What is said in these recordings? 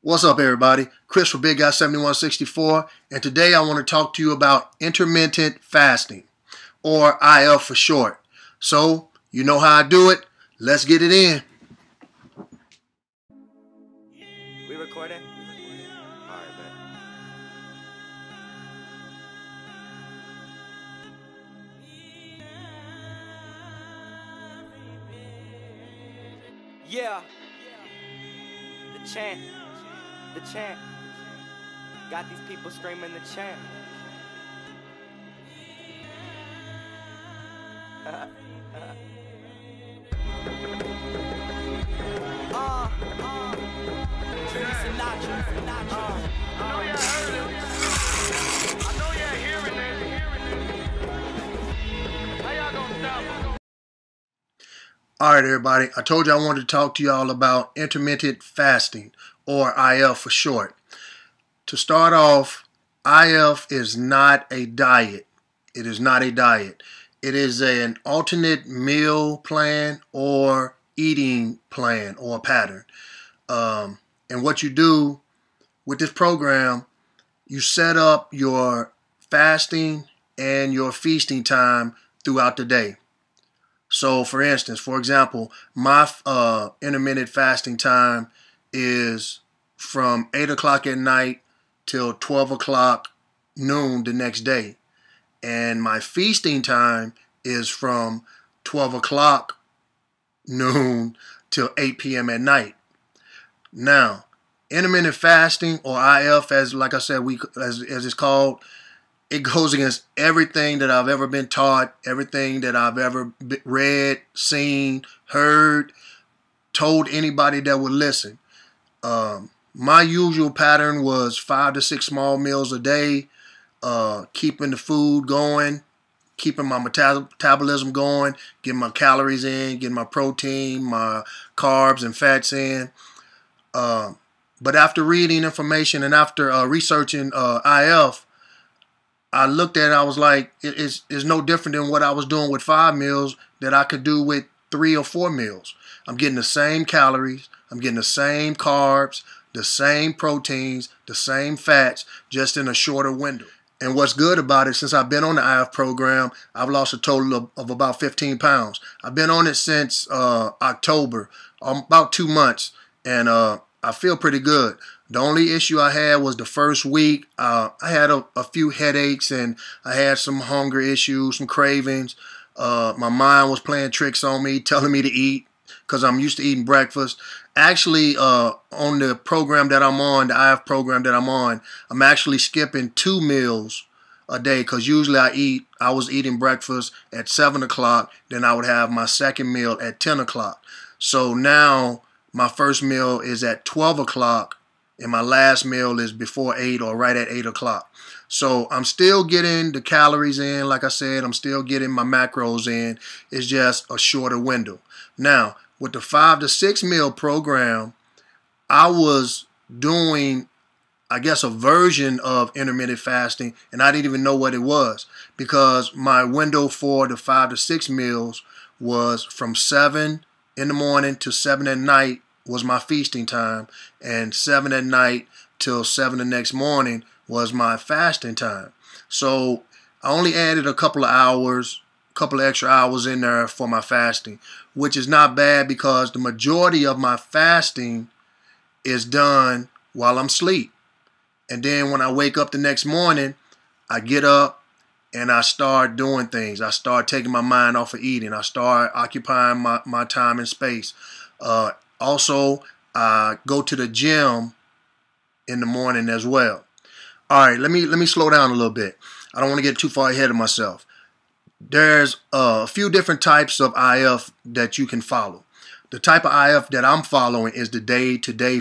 What's up, everybody? Chris for Bigguy7164, and today I want to talk to you about intermittent fasting, or IF for short. So, you know how I do it. Let's get it in. We recording? Alright, man. Yeah. The chant. The chant. Got these people screaming the chant. Alright, everybody. I told you I wanted to talk to y'all about intermittent fasting, or IF for short. To start off, IF is not a diet. It is not a diet. It is an alternate meal plan or eating plan or pattern. And what you do with this program, you set up your fasting and your feasting time throughout the day. So, for instance, for example, my intermittent fasting time is from 8 o'clock at night till 12 o'clock noon the next day. And my feasting time is from 12 o'clock noon till 8 p.m. at night. Now, intermittent fasting, or IF, as like I said, as it's called, it goes against everything that I've ever been taught, everything that I've ever read, seen, heard, told anybody that would listen. My usual pattern was 5 to 6 small meals a day, keeping the food going, keeping my metabolism going, getting my calories in, getting my protein, my carbs and fats in. But after reading information and after researching IF, I looked at it, I was like, it's no different than what I was doing with 5 meals that I could do with 3 or 4 meals. I'm getting the same calories, I'm getting the same carbs, the same proteins, the same fats, just in a shorter window. And what's good about it, since I've been on the IF program, I've lost a total of about 15 pounds. I've been on it since October, about 2 months, and I feel pretty good. The only issue I had was the first week. I had a few headaches, and I had some hunger issues, some cravings. My mind was playing tricks on me, telling me to eat, because I'm used to eating breakfast. Actually, on the program that I'm on, the IF program that I'm on, I'm actually skipping 2 meals a day, because usually I was eating breakfast at 7 o'clock, then I would have my second meal at 10 o'clock. So now my first meal is at 12 o'clock, and my last meal is before 8 or right at 8 o'clock. So I'm still getting the calories in, like I said, I'm still getting my macros in. It's just a shorter window. Now, with the 5 to 6 meal program, I was doing, I guess, a version of intermittent fasting, and I didn't even know what it was, because my window for the 5 to 6 meals was from 7 in the morning to 7 at night was my feasting time, and 7 at night till 7 the next morning was my fasting time. So I only added a couple of hours, couple of extra hours in there for my fasting, which is not bad, because the majority of my fasting is done while I'm asleep. And then when I wake up the next morning, I get up and I start doing things. I start taking my mind off of eating. I start occupying my time and space. Also, I go to the gym in the morning as well. All right, let me slow down a little bit. I don't want to get too far ahead of myself. There's a few different types of IF that you can follow. The type of IF that I'm following is the day-to-day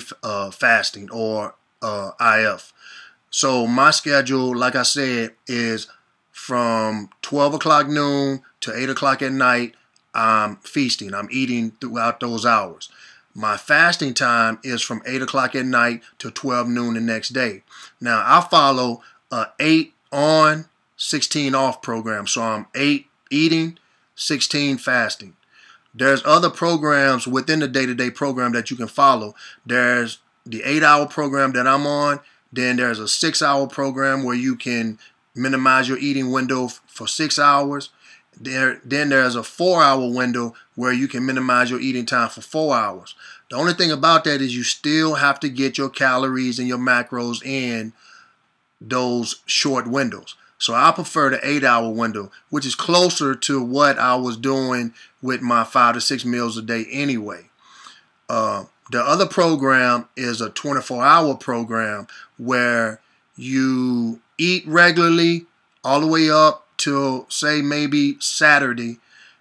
fasting, or IF. So my schedule, like I said, is from 12 o'clock noon to 8 o'clock at night. I'm feasting. I'm eating throughout those hours. My fasting time is from 8 o'clock at night to 12 noon the next day. Now, I follow a 8 on, 16 off program. So I'm 8 eating, 16 fasting. There's other programs within the day-to-day program that you can follow. There's the 8-hour program that I'm on. Then there's a 6-hour program where you can minimize your eating window for 6 hours. Then there's a 4-hour window where you can minimize your eating time for 4 hours. The only thing about that is you still have to get your calories and your macros in those short windows. So I prefer the 8-hour window, which is closer to what I was doing with my 5 to 6 meals a day anyway. The other program is a 24-hour program where you eat regularly all the way up till, say, maybe Saturday.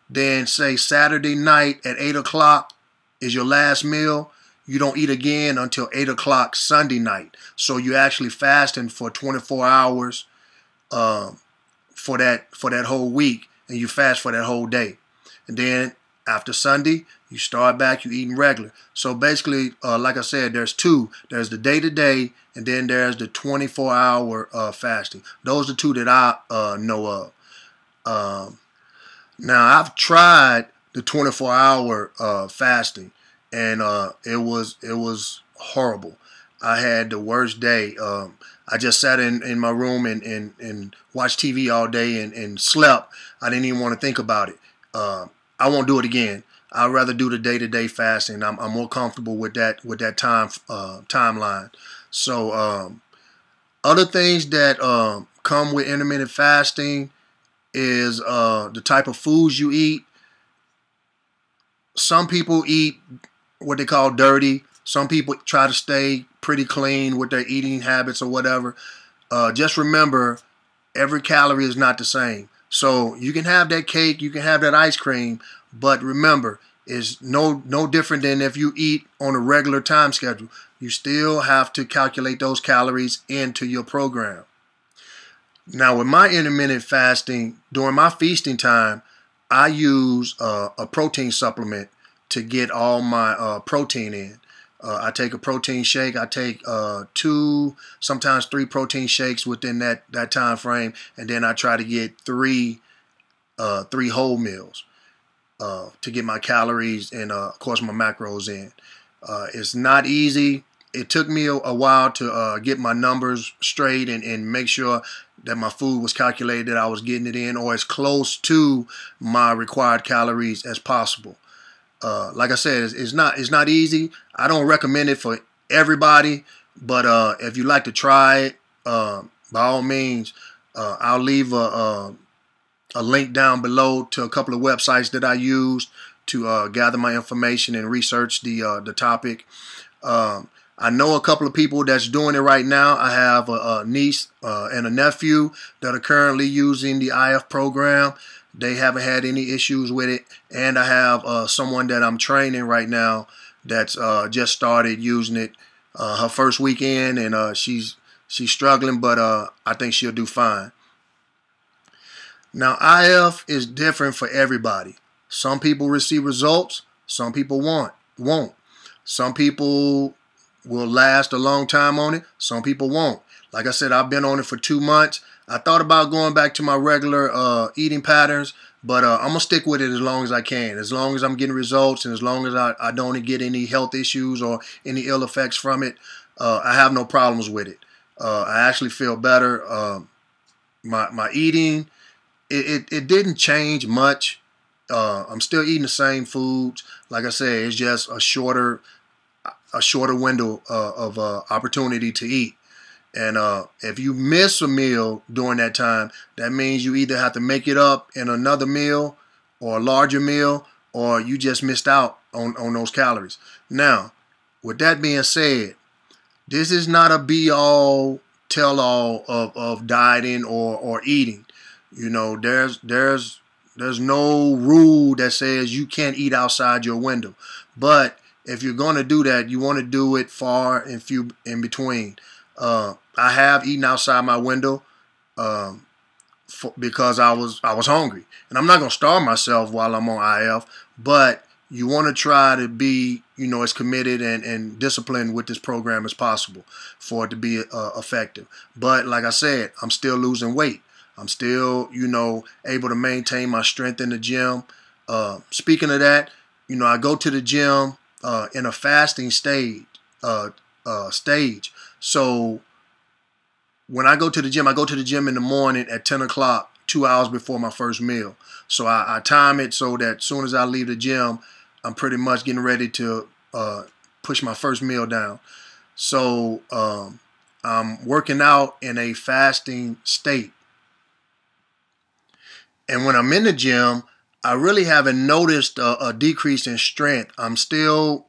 Then, say, Saturday night at 8 o'clock is your last meal. You don't eat again until 8 o'clock Sunday night. So you're actually fasting for 24 hours for that whole week, and you fast for that whole day. And then after Sunday, you start back, you eating regular. So basically, like I said, there's two. There's the day-to-day, and then there's the 24-hour fasting. Those are two that I know of. Now, I've tried the 24-hour fasting, and it was horrible. I had the worst day. I just sat in my room and watched TV all day and slept. I didn't even want to think about it. I won't do it again. I'd rather do the day-to-day fasting. I'm more comfortable with that timeline. So other things that come with intermittent fasting is the type of foods you eat. Some people eat what they call dirty. Some people try to stay pretty clean with their eating habits or whatever. Just remember, every calorie is not the same. So you can have that cake, you can have that ice cream, but remember, it's no different than if you eat on a regular time schedule. You still have to calculate those calories into your program. Now, with my intermittent fasting, during my feasting time, I use a protein supplement to get all my protein in. I take a protein shake. I take 2, sometimes 3 protein shakes within that time frame, and then I try to get 3 whole meals to get my calories and, of course, my macros in. It's not easy. It took me a while to get my numbers straight and make sure that my food was calculated, that I was getting it in, or as close to my required calories as possible. Like I said, it's not easy. I don't recommend it for everybody, but if you like to try it, by all means, I'll leave a link down below to a couple of websites that I used to gather my information and research the topic. I know a couple of people that's doing it right now. I have a niece and a nephew that are currently using the IF program. They haven't had any issues with it. And I have someone that I'm training right now that's just started using it her first weekend, and she's struggling, but I think she'll do fine. Now, IF is different for everybody. Some people receive results, some people won't. Some people will last a long time on it, some people won't. Like I said, I've been on it for 2 months. I thought about going back to my regular eating patterns, but I'm going to stick with it as long as I can. As long as I'm getting results and as long as I don't get any health issues or any ill effects from it, I have no problems with it. I actually feel better. My eating, it didn't change much. I'm still eating the same foods. Like I said, it's just a shorter window of opportunity to eat. And if you miss a meal during that time, that means you either have to make it up in another meal or a larger meal, or you just missed out on those calories. Now, with that being said, this is not a be-all, tell-all of dieting or eating. You know, there's no rule that says you can't eat outside your window. But if you're going to do that, you want to do it far and few in between. I have eaten outside my window because I was hungry, and I'm not going to starve myself while I'm on IF. But you want to try to be, as committed and disciplined with this program as possible for it to be effective. But like I said, I'm still losing weight. I'm still, able to maintain my strength in the gym. Speaking of that, I go to the gym in a fasting state stage. So when I go to the gym, I go to the gym in the morning at 10 o'clock, 2 hours before my first meal. So I time it so that as soon as I leave the gym, I'm pretty much getting ready to push my first meal down. So I'm working out in a fasting state. And when I'm in the gym, I really haven't noticed a decrease in strength. I'm still,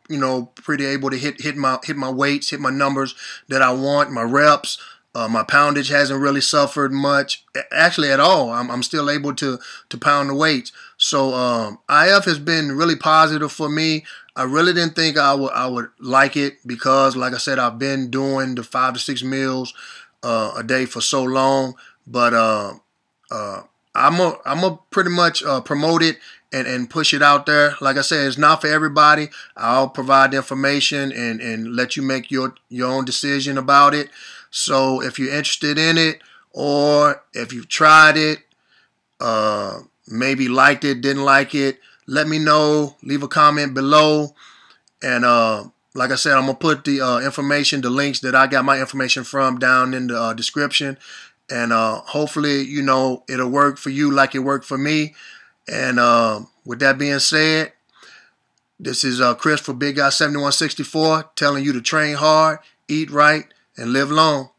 pretty able to hit my weights, hit my numbers that I want, my reps. My poundage hasn't really suffered much, actually at all. I'm still able to pound the weights. So IF has been really positive for me. I really didn't think I would like it because, like I said, I've been doing the 5 to 6 meals a day for so long. But I'm a pretty much promote it and push it out there. Like I said, it's not for everybody. I'll provide the information and let you make your own decision about it. So if you're interested in it, or if you've tried it, maybe liked it, didn't like it, let me know. Leave a comment below. And like I said, I'm going to put the information, the links that I got my information from down in the description. And hopefully, it'll work for you like it worked for me. And with that being said, this is Chris for Bigguy7164 telling you to train hard, eat right, and live long.